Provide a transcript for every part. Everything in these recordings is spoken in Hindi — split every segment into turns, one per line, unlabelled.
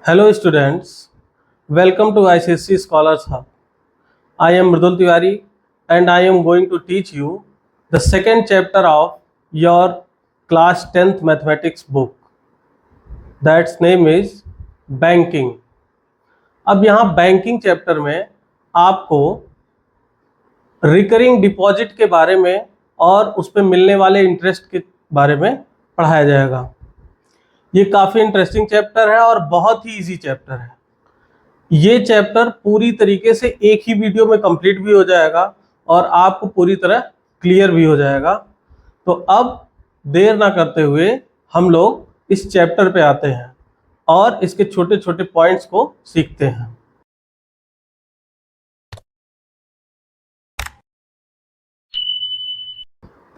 Hello students, welcome to ICSC Scholars Hub. I am Mridul Tiwari and I am going to teach you the second chapter of your class 10th mathematics book. That's name is Banking. अब यहाँ बैंकिंग चैप्टर में आपको रिकरिंग डिपॉजिट के बारे में और उस पर मिलने वाले इंटरेस्ट के बारे में पढ़ाया जाएगा। ये काफ़ी इंटरेस्टिंग चैप्टर है और बहुत ही इजी चैप्टर है। ये चैप्टर पूरी तरीके से एक ही वीडियो में कंप्लीट भी हो जाएगा और आपको पूरी तरह क्लियर भी हो जाएगा। तो अब देर ना करते हुए हम लोग इस चैप्टर पे आते हैं और इसके छोटे छोटे पॉइंट्स को सीखते हैं।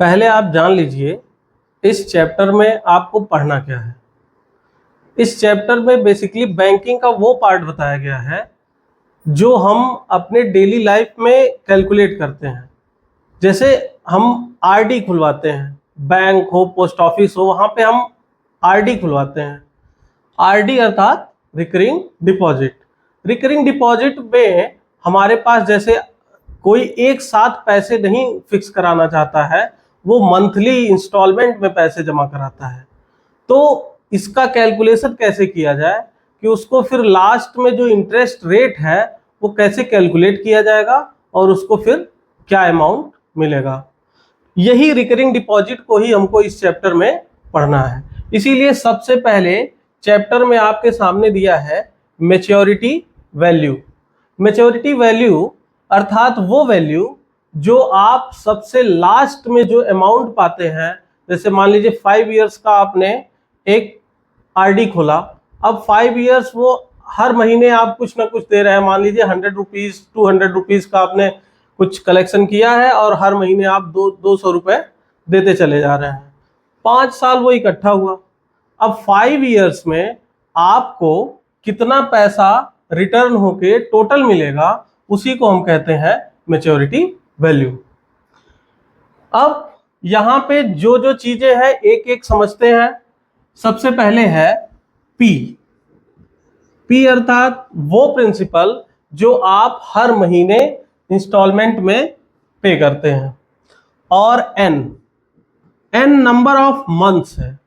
पहले आप जान लीजिए इस चैप्टर में आपको पढ़ना क्या है। इस चैप्टर में बेसिकली बैंकिंग का वो पार्ट बताया गया है जो हम अपने डेली लाइफ में कैलकुलेट करते हैं। जैसे हम आरडी खुलवाते हैं, बैंक हो पोस्ट ऑफिस हो, वहाँ पे हम आरडी खुलवाते हैं। आरडी अर्थात रिकरिंग डिपॉजिट। रिकरिंग डिपॉजिट में हमारे पास जैसे कोई एक साथ पैसे नहीं फिक्स कराना चाहता है, वो मंथली इंस्टॉलमेंट में पैसे जमा कराता है। तो इसका कैलकुलेशन कैसे किया जाए कि उसको फिर लास्ट में जो इंटरेस्ट रेट है वो कैसे कैलकुलेट किया जाएगा और उसको फिर क्या अमाउंट मिलेगा, यही रिकरिंग डिपॉजिट को ही हमको इस चैप्टर में पढ़ना है। इसीलिए सबसे पहले चैप्टर में आपके सामने दिया है मैच्योरिटी वैल्यू। मैच्योरिटी वैल्यू अर्थात वो वैल्यू जो आप सबसे लास्ट में जो अमाउंट पाते हैं। जैसे मान लीजिए 5 इयर्स का आपने एक आरडी खोला, अब 5 इयर्स वो हर महीने आप कुछ ना कुछ दे रहे हैं। मान लीजिए 100 रुपीज़ 200 रुपीज़ का आपने कुछ कलेक्शन किया है और हर महीने आप 200 रुपये देते चले जा रहे हैं। 5 साल वो इकट्ठा हुआ। अब 5 इयर्स में आपको कितना पैसा रिटर्न होके टोटल मिलेगा, उसी को हम कहते हैं मैच्योरिटी वैल्यू। अब यहाँ पे जो जो चीजें हैं एक एक समझते हैं। सबसे पहले है पी। पी अर्थात वो प्रिंसिपल जो आप हर महीने इंस्टॉलमेंट में पे करते हैं। और n, n number of months है।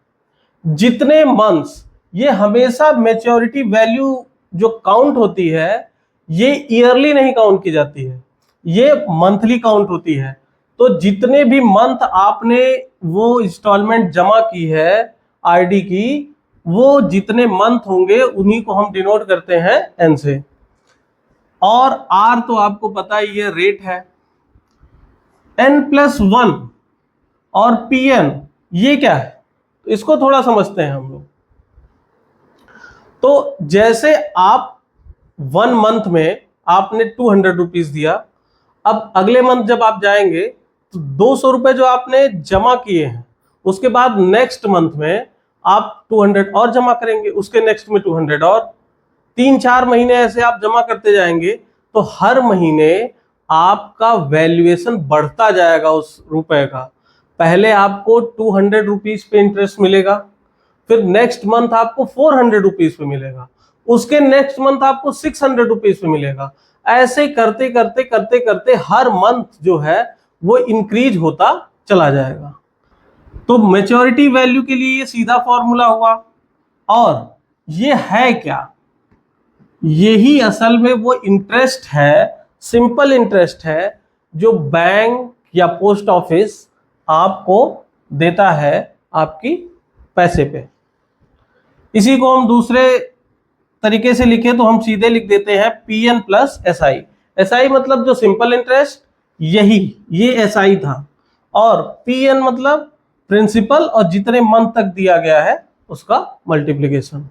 जितने मंथ्स, ये हमेशा मैच्योरिटी वैल्यू जो काउंट होती है ये ईयरली नहीं काउंट की जाती है, ये मंथली काउंट होती है। तो जितने भी मंथ आपने वो इंस्टॉलमेंट जमा की है आरडी की, वो जितने मंथ होंगे उन्हीं को हम डिनोट करते हैं एन से। और आर तो आपको पता ही ये रेट है। n+1 और pn ये क्या है, तो इसको थोड़ा समझते हैं हम लोग। तो जैसे आप 1 मंथ में आपने 200 रुपीज दिया, अब अगले मंथ जब आप जाएंगे तो 200 रुपए जो आपने जमा किए हैं, उसके बाद नेक्स्ट मंथ में आप 200 और जमा करेंगे, उसके नेक्स्ट में 200 और 3-4 महीने ऐसे आप जमा करते जाएंगे। तो हर महीने आपका वैल्यूएशन बढ़ता जाएगा उस रुपए का। पहले आपको 200 रुपीज पे इंटरेस्ट मिलेगा, फिर नेक्स्ट मंथ आपको 400 रुपीज पे मिलेगा, उसके नेक्स्ट मंथ आपको 600 रुपीज पे मिलेगा। ऐसे करते करते करते करते हर मंथ जो है वो इंक्रीज होता चला जाएगा। तो मैच्योरिटी वैल्यू के लिए ये सीधा फॉर्मूला हुआ। और ये है क्या, यही असल में वो इंटरेस्ट है, सिंपल इंटरेस्ट है जो बैंक या पोस्ट ऑफिस आपको देता है आपकी पैसे पे। इसी को हम दूसरे तरीके से लिखें तो हम सीधे लिख देते हैं पीएन प्लस एसआई। एसआई मतलब जो सिंपल इंटरेस्ट, यही ये एसआई था, और पीएन मतलब प्रिंसिपल और जितने मंथ तक दिया गया है उसका मल्टीप्लिकेशन।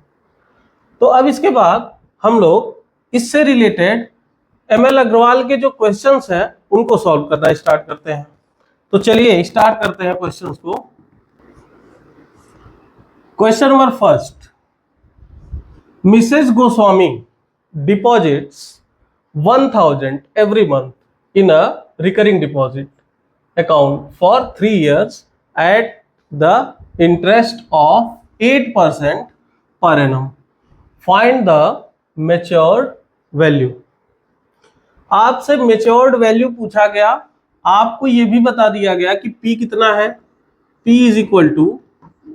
तो अब इसके बाद हम लोग इससे रिलेटेड एमएल अग्रवाल के जो क्वेश्चंस हैं उनको सॉल्व करना स्टार्ट करते हैं। तो चलिए स्टार्ट करते हैं क्वेश्चंस को। Question number first, Mrs Goswami deposits 1000 every month in a recurring deposit account for 3 years at the interest of 8% per annum find the matured value. आपसे मैच्योर्ड वैल्यू पूछा गया, आपको ये भी बता दिया गया कि P कितना है, P is equal to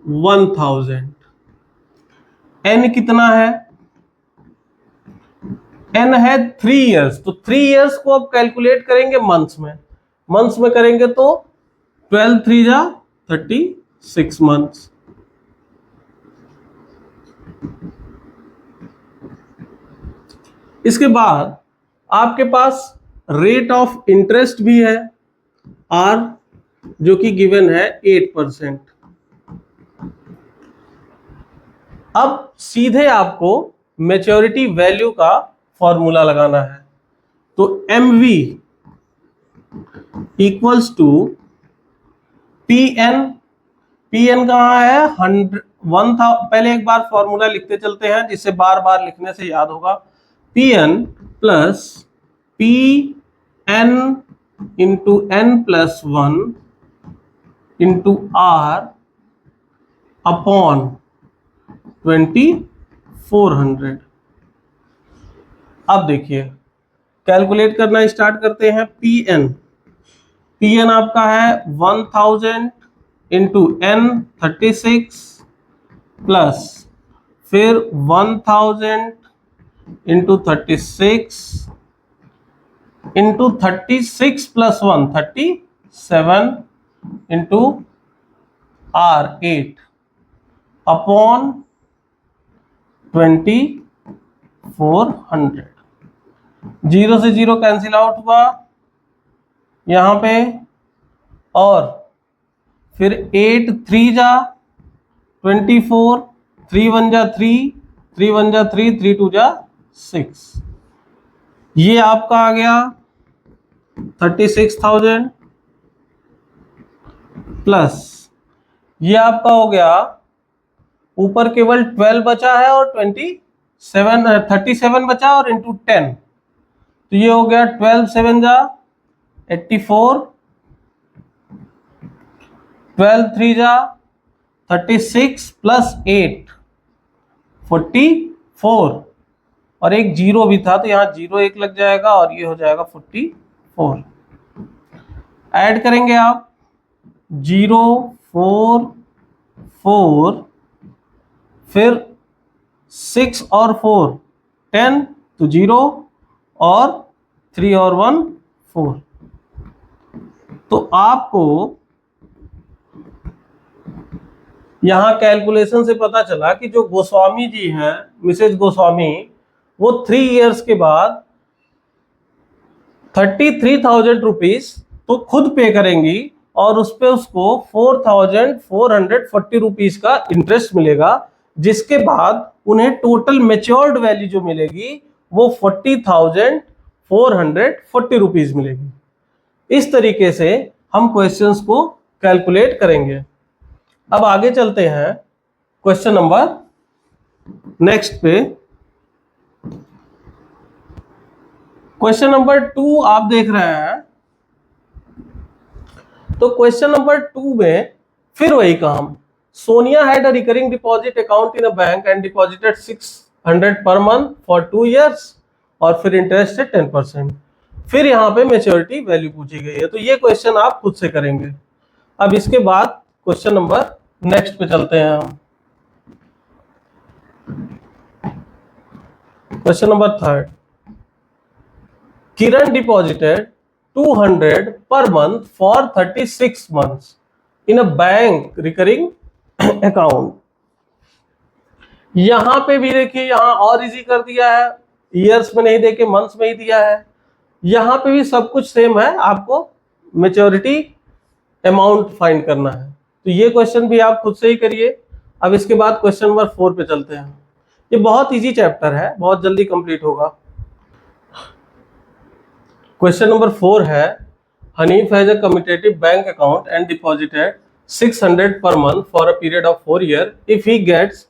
1000। N कितना है, N है 3 इयर्स। तो 3 इयर्स को अब कैलकुलेट करेंगे मंथ्स में, मंथ्स में करेंगे तो 12 3 जा 36 मंथ्स। इसके बाद आपके पास रेट ऑफ इंटरेस्ट भी है R, जो कि गिवन है 8%। अब सीधे आपको मैच्योरिटी वैल्यू का फॉर्मूला लगाना है। तो MV equals to PN। PN कहाँ है, 100। पहले एक बार फॉर्मूला लिखते चलते हैं जिससे बार बार लिखने से याद होगा। PN plus PN into N+1 into R upon 2400। अब देखिए कैलकुलेट करना स्टार्ट करते हैं। PN आपका है 1000 इंटू N 36 प्लस फिर 1000 into 36 into 36 plus 1 37 into R 8 upon 2400। 0 से 0 कैंसिल आउट हुआ यहां पे, और फिर 8 3 जा 24, 3 1 जा 3, 3 1 जा 3, 3 2 जा 6। ये आपका आ गया 36,000 प्लस ये आपका हो गया, ऊपर केवल 12 बचा है और 37 बचा और इंटू 10, तो ये हो गया 12 7 जा 84, 12 3 जा 36 प्लस 8 44, और एक जीरो भी था तो यहाँ 0 1 लग जाएगा और ये हो जाएगा 44। ऐड करेंगे आप 0 4 4 फिर 6 और 4 10, तो 0 और 3 और 1 4। तो आपको यहां कैलकुलेशन से पता चला कि जो गोस्वामी जी हैं, मिसेज गोस्वामी, वो 3 इयर्स के बाद 33,000 रुपीज तो खुद पे करेंगी और उस पे उसको 4,440 रुपीज का इंटरेस्ट मिलेगा, जिसके बाद उन्हें टोटल मैच्योर्ड वैल्यू जो मिलेगी वो 40,440 रुपीज मिलेगी। इस तरीके से हम क्वेश्चंस को कैलकुलेट करेंगे। अब आगे चलते हैं क्वेश्चन नंबर नेक्स्ट पे। क्वेश्चन नंबर 2 आप देख रहे हैं। तो क्वेश्चन नंबर 2 में फिर वही काम। Sonia had a recurring deposit account in a bank and deposited 600 per month for 2 years, और फिर इंटरेस्ट है 10%। फिर यहाँ पे मैच्योरिटी वैल्यू पूछी गई है, तो ये क्वेश्चन आप खुद से करेंगे। अब इसके बाद क्वेश्चन नंबर नेक्स्ट पे चलते हैं हम। Question number 3। किरण डिपॉजिटेड 200 पर month for 36 months in a bank recurring account. यहां पे भी देखिए, यहां और इजी कर दिया है, ईयर्स में नहीं देके मंथ्स में ही दिया है। यहां पे भी सब कुछ सेम है, आपको मैच्योरिटी अमाउंट फाइंड करना है। तो ये क्वेश्चन भी आप खुद से ही करिए। अब इसके बाद क्वेश्चन नंबर 4 पे चलते हैं। ये बहुत इजी चैप्टर है, बहुत जल्दी कंप्लीट होगा। क्वेश्चन नंबर 4 है, Hanif has a cumulative bank account and deposited 600 per month for a period of 4 year. If he gets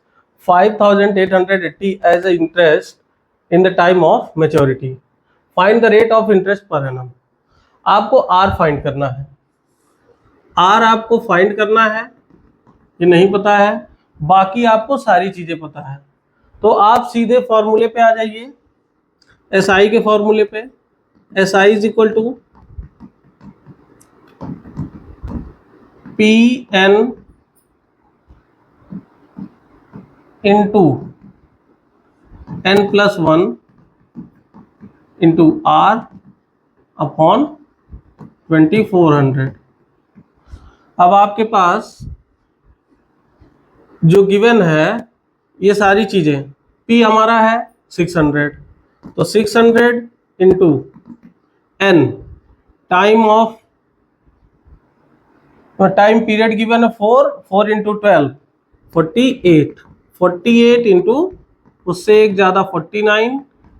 5,880 as a interest in the time of maturity, find the rate of interest per annum. आपको आर फाइंड करना है। आर आपको फाइंड करना है, ये नहीं पता है, बाकी आपको सारी चीजें पता है। तो आप सीधे फॉर्मूले पे आ जाइए, SI के फॉर्मूले पे। SI is equal to PN into N+1 into R upon 2400। अब आपके पास जो गिवन है ये सारी चीजें, P हमारा है 600, तो 600 into N, time period given है 4 इंटू 12 48, 48 इंटू उससे एक ज्यादा 49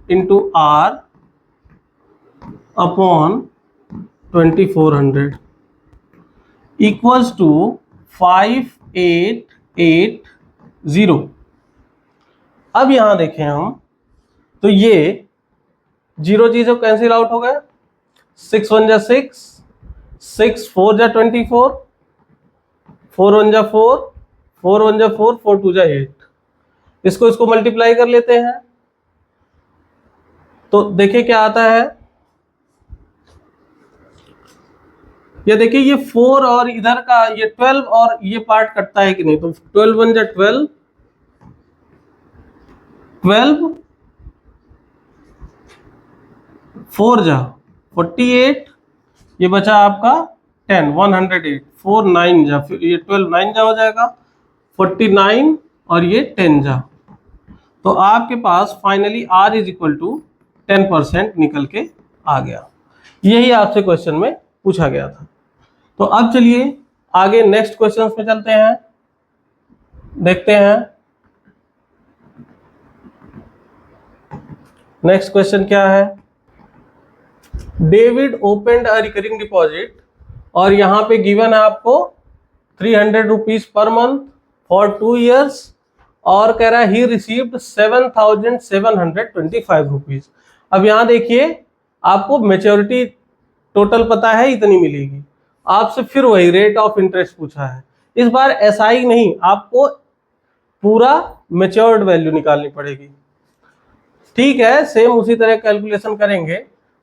into R upon 2400 equals to 5880। अब यहां देखें हम तो ये जीरो जीरो कैंसिल आउट हो गए, 6 1 जा 6, 6 4 जा 24, 4 1 जा 4, 4 1 जा 4, 4 2 जा 8। इसको मल्टीप्लाई कर लेते हैं तो देखिए क्या आता है। ये देखिए ये 4 और इधर का ये 12 और ये पार्ट कटता है कि नहीं, तो 12 1 जा 12, 12 4 जा 48, ये बचा आपका 10 108, 4 9 जा, फिर ये 12 9 जा हो जाएगा 49 और ये 10 जा। तो आपके पास finally R is equal to 10% निकल के आ गया। यही आपसे क्वेश्चन में पूछा गया था। तो अब चलिए आगे नेक्स्ट क्वेश्चन पे चलते हैं, देखते हैं नेक्स्ट क्वेश्चन क्या है। David opened a recurring deposit और यहाँ पे गिवन है आपको 300 rupees per month for 2 years और कह रहा है ही रिसीव्ड 7725 रुपीज। अब यहाँ देखिए आपको मेच्योरिटी टोटल पता है इतनी मिलेगी, आपसे फिर वही रेट ऑफ इंटरेस्ट पूछा है। इस बार SI नहीं, आपको पूरा मेच्योर्ड वैल्यू निकालनी पड़ेगी। ठीक है, सेम उसी तरह कैलकुलेशन करेंगे।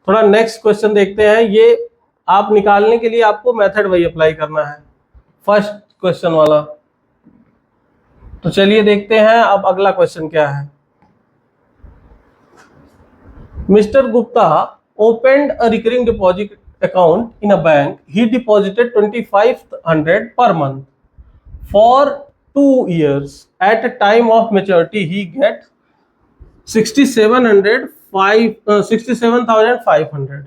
थोड़ा नेक्स्ट क्वेश्चन देखते हैं। ये आप निकालने के लिए आपको मेथड वही अप्लाई करना है, फर्स्ट क्वेश्चन वाला। तो चलिए देखते हैं अब अगला क्वेश्चन क्या है। Mister Gupta opened a recurring deposit account in a bank. He deposited 2500 per month for 2 years. At a time of maturity he gets 67,500।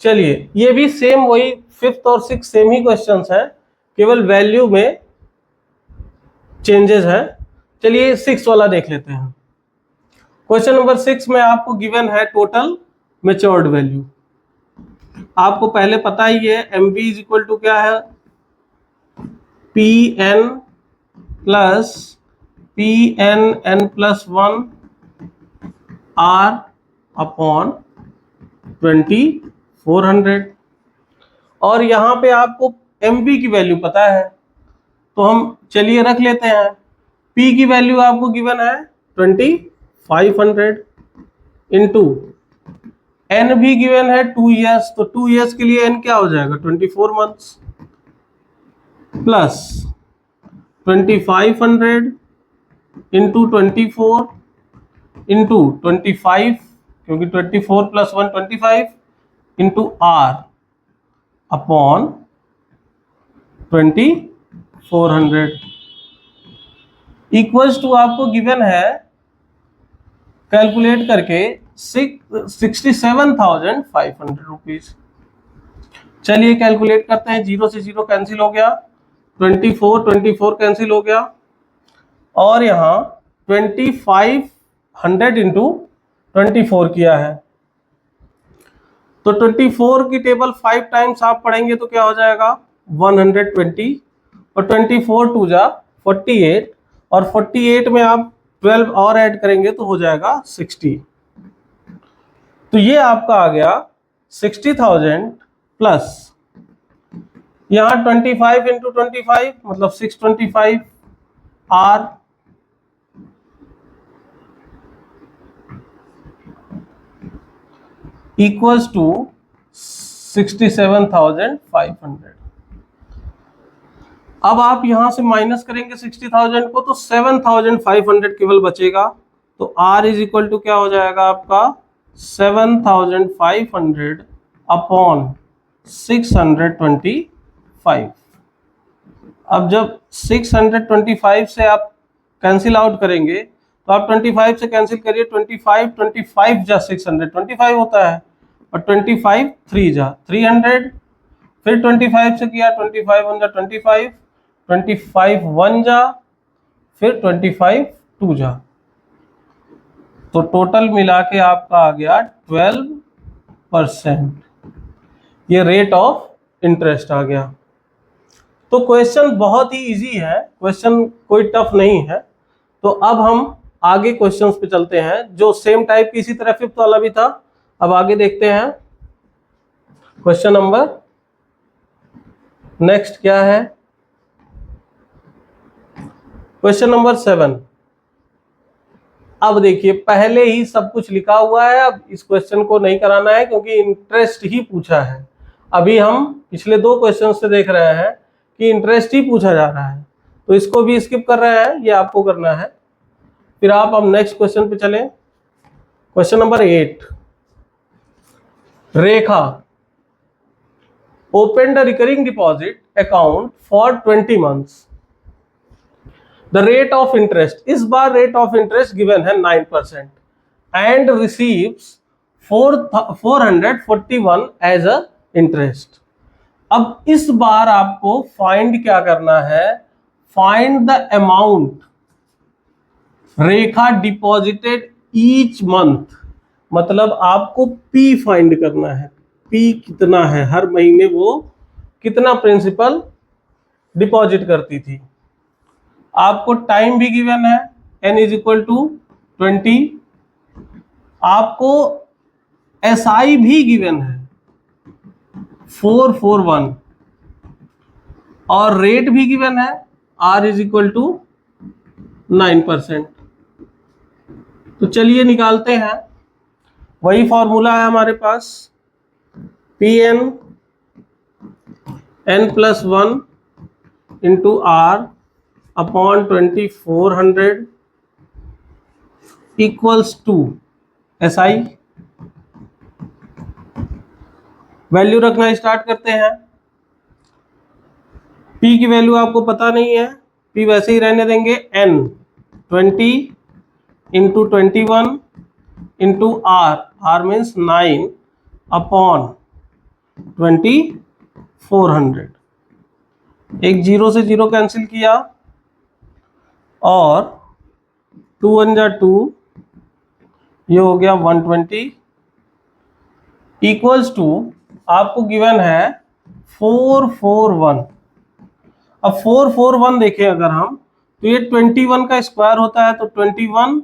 चलिए ये भी सेम वही 5th और 6th सेम ही क्वेश्चंस हैं, केवल वैल्यू में चेंजेस हैं। चलिए 6 वाला देख लेते हैं। क्वेश्चन नंबर 6 में आपको गिवन है टोटल मैच्योर्ड वैल्यू। आपको पहले पता ही है MV इज इक्वल टू क्या है, PN plus PN+1 R upon 2400। और यहाँ पे आपको MV की वैल्यू पता है तो हम चलिए रख लेते हैं। P की वैल्यू आपको गिवन है 2500 इंटू N भी गिवन है 2 years, तो 2 years के लिए N क्या हो जाएगा 24 months प्लस 2500 इंटू 24 इंटू 25, क्योंकि 24 plus 1 25 into R upon 2400 equals to आपको गिवन है कैलकुलेट करके 67,500 रुपीज। चलिए कैलकुलेट करते हैं, 0 से 0 कैंसिल हो गया, 24 कैंसिल हो गया और यहाँ 2500 इंटू 24 किया है। तो 24 की टेबल 5 टाइम्स आप पढ़ेंगे तो क्या हो जाएगा 120 और 24 2 जा 48 और 48 में आप 12 और ऐड करेंगे तो हो जाएगा 60। तो ये आपका आ गया 60,000 प्लस यहाँ 25 इंटू 25 मतलब 625 R इक्वल्स टू 67,500। अब आप यहां से माइनस करेंगे 60,000 को तो 7,500 केवल बचेगा। तो R इज इक्वल टू क्या हो जाएगा आपका 7,500 अपॉन 625। अब जब 625 से आप कैंसिल आउट करेंगे तो आप 25 से कैंसिल करिए, 25 जा 625 होता है, और 25 3 जा 300, फिर 25 से किया 25 1 जा 25, 25 1 जा, फिर 25 2 जा, तो टोटल मिला के आपका आ गया 12%। ये रेट ऑफ इंटरेस्ट आ गया। तो क्वेश्चन बहुत ही इजी है, क्वेश्चन कोई टफ नहीं है। तो अब हम आगे क्वेश्चंस पे चलते हैं जो सेम टाइप की इसी तरह फिफ्थ वाला भी था। अब आगे देखते हैं क्वेश्चन नंबर नेक्स्ट क्या है। Question number 7। अब देखिए पहले ही सब कुछ लिखा हुआ है, अब इस क्वेश्चन को नहीं कराना है क्योंकि इंटरेस्ट ही पूछा है। अभी हम पिछले दो क्वेश्चन से देख रहे हैं कि इंटरेस्ट ही पूछा जा रहा है, तो इसको भी स्किप कर रहे हैं, ये आपको करना है। फिर आप अब नेक्स्ट क्वेश्चन पे चलें। Question number 8। Rekha opened a recurring deposit account for 20 months. The rate of interest, इस बार rate of interest given है 9% and receives 441 as a interest. अब इस बार आपको फाइंड क्या करना है, find the amount Rekha deposited each month, मतलब आपको पी फाइंड करना है। पी कितना है, हर महीने वो कितना प्रिंसिपल डिपॉजिट करती थी। आपको टाइम भी गिवन है, n इज इक्वल टू 20। आपको SI भी गिवन है 441 और रेट भी गिवन है R इज इक्वल टू 9%। तो चलिए निकालते हैं, वही फॉर्मूला है हमारे पास, PN n+1 into R upon 2400 equals to SI। Value रखना स्टार्ट करते हैं। P की वैल्यू आपको पता नहीं है, P वैसे ही रहने देंगे। N 20 into 21 into R means 9 upon 2400। एक जीरो से जीरो कैंसिल किया और 2 1 जा 2, ये हो गया 120 इक्वल्स टू आपको गिवन है 441। अब 441 देखें अगर हम, तो ये 21 का स्क्वायर होता है, तो 21,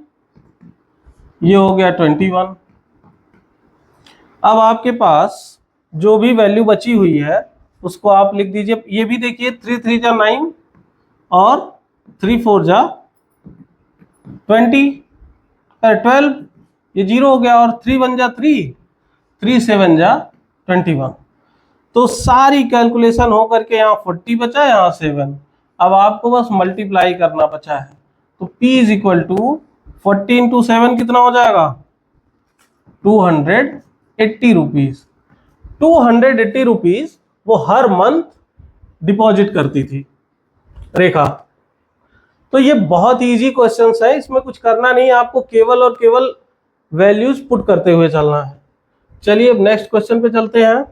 ये हो गया 21। अब आपके पास जो भी वैल्यू बची हुई है उसको आप लिख दीजिए। ये भी देखिए 3 3 जा 9 और 3 4 जा 12, ये जीरो हो गया, और 3 1 जा 3, 3 7 जा 21। तो सारी कैलकुलेशन हो करके यहाँ 40 बचा, यहाँ 7। अब आपको बस मल्टीप्लाई करना बचा है। तो P is equal to 40 into 7 कितना हो जाएगा 280 रुपीज। 280 रुपीज वो हर मंथ डिपॉजिट करती थी रेखा। तो ये बहुत इजी क्वेश्चंस है, इसमें कुछ करना नहीं है, आपको केवल और केवल वैल्यूज पुट करते हुए चलना है। चलिए अब नेक्स्ट क्वेश्चन पे चलते हैं।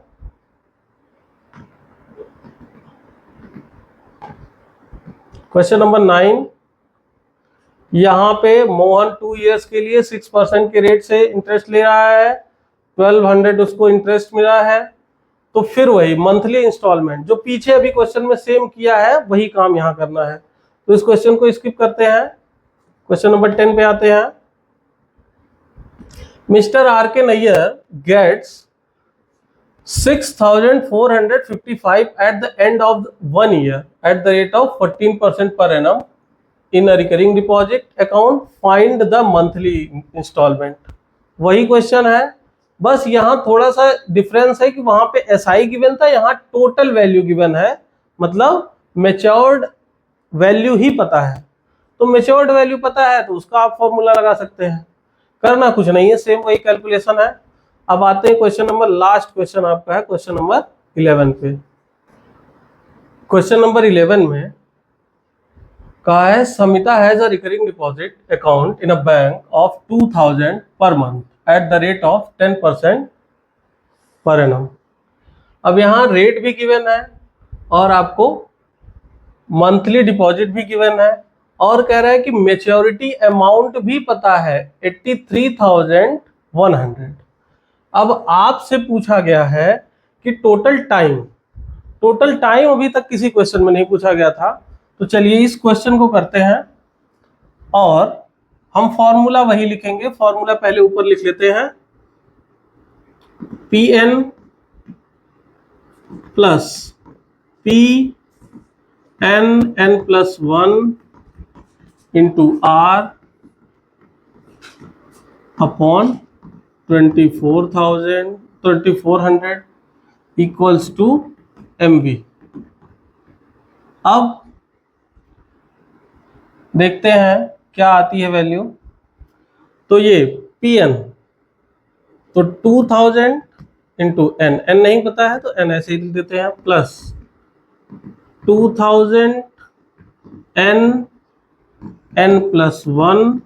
Question number 9। यहाँ पे मोहन 2 इयर्स के लिए 6% के रेट से इंटरेस्ट ले रहा है, 1200 उसको इंटरेस्ट मिला है। तो फिर वही मंथली इंस्टॉलमेंट जो पीछे अभी क्वेश्चन में सेम किया है वही काम यहाँ करना है। तो इस क्वेश्चन को स्किप करते हैं, क्वेश्चन नंबर 10 पे आते हैं। मिस्टर आर के Nayyar gets 6,455 at the end of 1 year at the rate of 14% per annum in a recurring deposit account. Find the monthly installment। वही क्वेश्चन है बस यहाँ थोड़ा सा डिफरेंस है कि वहां पे एसआई गिवन था, यहाँ टोटल वैल्यू गिवन है, मतलब मैच्योर्ड वैल्यू ही पता है। तो मैच्योर्ड वैल्यू पता है तो उसका आप फॉर्मूला लगा सकते हैं, करना कुछ नहीं है, सेम वही कैलकुलेशन है। अब आते हैं क्वेश्चन नंबर, लास्ट क्वेश्चन आपका है क्वेश्चन नंबर 11 पे। क्वेश्चन नंबर 11 में कहा है Samita has a recurring deposit account in a bank of 2000 per month at the rate of 10% per annum. अब यहाँ रेट भी गिवन है और आपको मंथली डिपॉजिट भी गिवन है, और कह रहा है कि मेच्योरिटी अमाउंट भी पता है 83,100। अब आपसे पूछा गया है कि टोटल टाइम अभी तक किसी क्वेश्चन में नहीं पूछा गया था। तो चलिए इस क्वेश्चन को करते हैं और हम फॉर्मूला वही लिखेंगे। फॉर्मूला पहले ऊपर लिख लेते हैं, P N plus P N plus 1 into R upon 2400 equals to MV। अब देखते हैं क्या आती है वैल्यू। तो ये Pn तो 2000 इंटू n नहीं पता है तो n ऐसे ही लिख देते हैं, plus 2000 n plus 1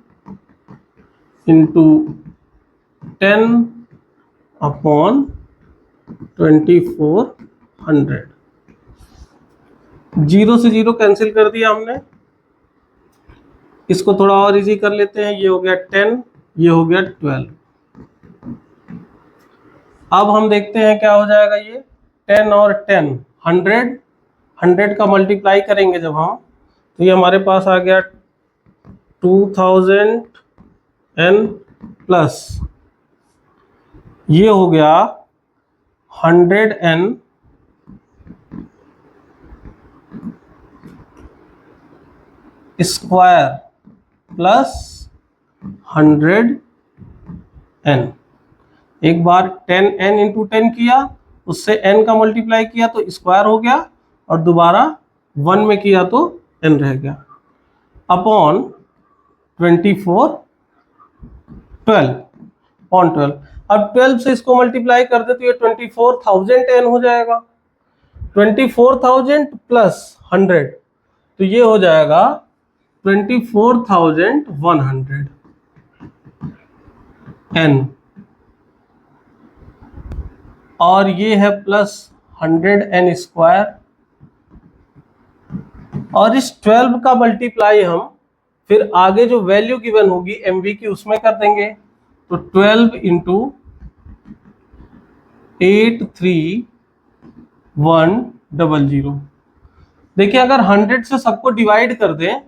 into 10 upon 2400। 0 से 0 कैंसिल कर दिया हमने, इसको थोड़ा और इजी कर लेते हैं। ये हो गया 10, ये हो गया 12। अब हम देखते हैं क्या हो जाएगा। ये 10 और 10 100 का मल्टीप्लाई करेंगे जब हम, तो ये हमारे पास आ गया 2000 n प्लस ये हो गया 100 n स्क्वायर प्लस 100 n। एक बार 10n इंटू 10 किया, उससे n का मल्टीप्लाई किया तो स्क्वायर हो गया, और दोबारा 1 में किया तो n रह गया, अपॉन 12। अब 12 से इसको मल्टीप्लाई कर दे तो ये 24,000 n हो जाएगा। 24,000 प्लस 100 तो ये हो जाएगा 24,100 n, और ये है प्लस 100 n स्क्वायर, और इस 12 का मल्टीप्लाई हम फिर आगे जो वैल्यू गिवन होगी MV की उसमें कर देंगे। तो 12 इंटू 83,100। देखिए अगर 100 से सबको डिवाइड कर दें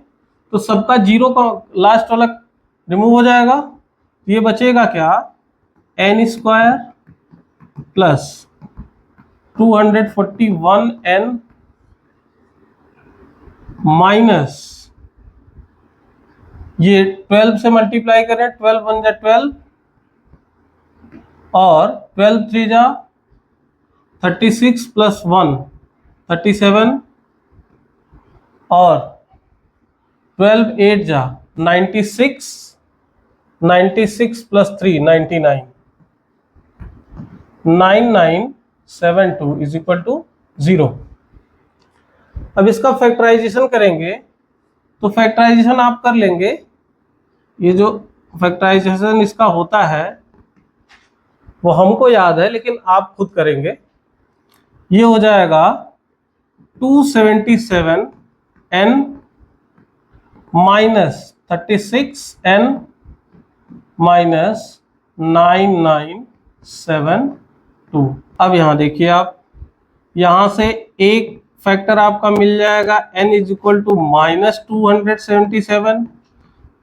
तो सबका 0 का लास्ट वाला रिमूव हो जाएगा, तो ये बचेगा क्या, n square plus 241 n minus ये 12 से मल्टीप्लाई करें, 12 1 जा 12 और 12 3 जा 36 प्लस 1 37 और 12 8 जा 96 प्लस 3 99 9972 इज इक्वल टू 0। अब इसका फैक्टराइजेशन करेंगे तो फैक्टराइजेशन आप कर लेंगे, ये जो फैक्टराइजेशन इसका होता है वो हमको याद है लेकिन आप खुद करेंगे। ये हो जाएगा 277 n माइनस 36 n माइनस 9972। अब यहाँ देखिए आप, यहाँ से एक फैक्टर आपका मिल जाएगा n is equal to minus 277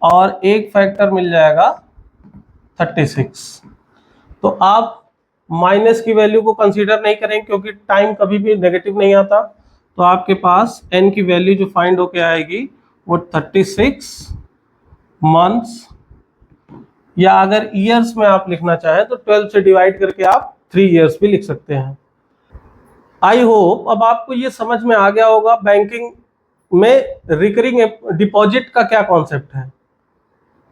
और एक फैक्टर मिल जाएगा 36। तो आप माइनस की वैल्यू को कंसीडर नहीं करेंगे क्योंकि टाइम कभी भी नेगेटिव नहीं आता। तो आपके पास n की वैल्यू जो फाइंड होके आएगी वो 36 मंथ्स या अगर ईयर्स में आप लिखना चाहें तो 12 से डिवाइड करके आप 3 ईयर्स भी लिख सकते हैं। आई होप अब आपको ये समझ में आ गया होगा बैंकिंग में रिकरिंग डिपॉजिट का क्या कॉन्सेप्ट है।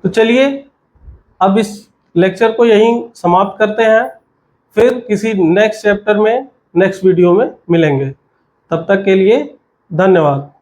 तो चलिए अब इस लेक्चर को यहीं समाप्त करते हैं, फिर किसी नेक्स्ट चैप्टर में नेक्स्ट वीडियो में मिलेंगे। तब तक के लिए धन्यवाद।